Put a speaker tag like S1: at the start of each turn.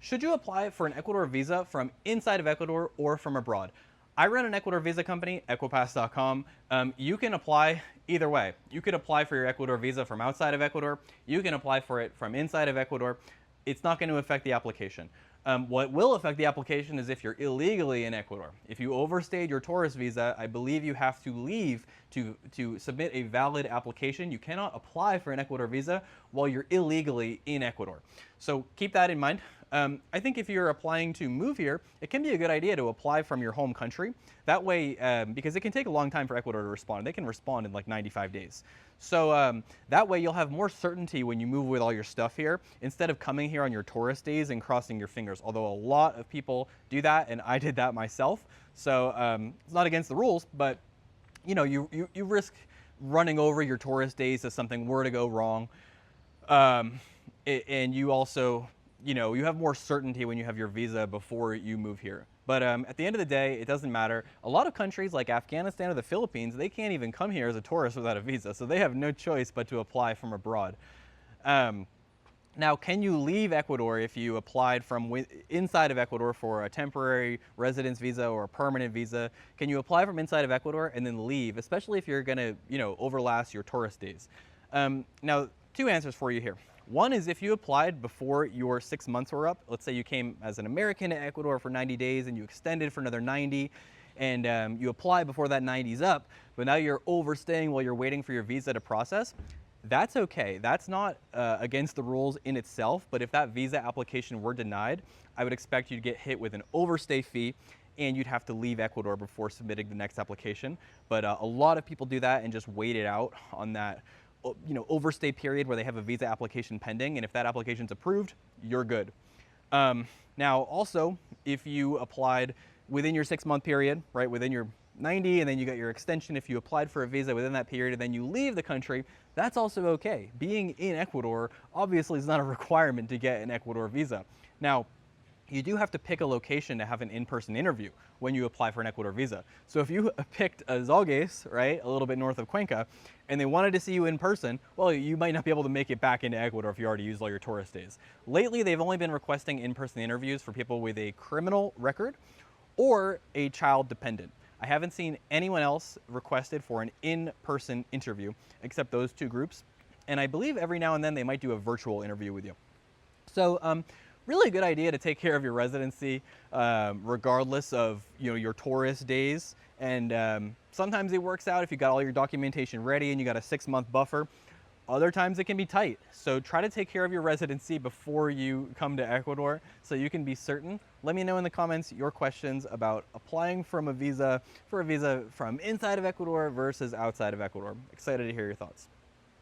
S1: Should you apply for an Ecuador visa from inside of Ecuador or from abroad? I run an Ecuador visa company, equipass.com. You can apply either way. You could apply for your Ecuador visa from outside of Ecuador. You can apply for it from inside of Ecuador. It's not going to affect the application. What will affect the application is if you're illegally in Ecuador. If you overstayed your tourist visa, I believe you have to leave to submit a valid application. You cannot apply for an Ecuador visa while you're illegally in Ecuador. So keep that in mind. I think if you're applying to move here, it can be a good idea to apply from your home country. That way, because it can take a long time for Ecuador to respond. They can respond in like 95 days. So that way you'll have more certainty when you move with all your stuff here, instead of coming here on your tourist days and crossing your fingers. Although a lot of people do that, and I did that myself. So it's not against the rules, but you know, you risk running over your tourist days if something were to go wrong. And you also, you know, you have more certainty when you have your visa before you move here. But at the end of the day, it doesn't matter. A lot of countries like Afghanistan or the Philippines, they can't even come here as a tourist without a visa. So they have no choice but to apply from abroad. Now, can you leave Ecuador if you applied from inside of Ecuador for a temporary residence visa or a permanent visa? Can you apply from inside of Ecuador and then leave, especially if you're going to, you know, overlast your tourist days? Now, two answers for you here. One is if you applied before your 6 months were up. Let's say you came as an American to Ecuador for 90 days and you extended for another 90, and you apply before that 90 is up, but now you're overstaying while you're waiting for your visa to process. That's okay. That's not against the rules in itself, but if that visa application were denied, I would expect you to get hit with an overstay fee, and you'd have to leave Ecuador before submitting the next application. But a lot of people do that and just wait it out on that, you know, overstay period where they have a visa application pending, and if that application's approved, you're good. Now, also, if you applied within your 6 month period, right, within your 90, and then you got your extension, if you applied for a visa within that period and then you leave the country, that's also okay. Being in Ecuador obviously is not a requirement to get an Ecuador visa. Now, you do have to pick a location to have an in-person interview when you apply for an Ecuador visa. So if you picked Azogues, right, a little bit north of Cuenca, and they wanted to see you in person, well, you might not be able to make it back into Ecuador if you already used all your tourist days. Lately, they've only been requesting in-person interviews for people with a criminal record or a child dependent. I haven't seen anyone else requested for an in-person interview except those two groups. And I believe every now and then they might do a virtual interview with you. So, really good idea to take care of your residency regardless of, you know, your tourist days. And sometimes it works out if you got all your documentation ready and you got a 6 month buffer. Other times it can be tight. So try to take care of your residency before you come to Ecuador so you can be certain. Let me know in the comments your questions about applying for a visa from inside of Ecuador versus outside of Ecuador. Excited to hear your thoughts.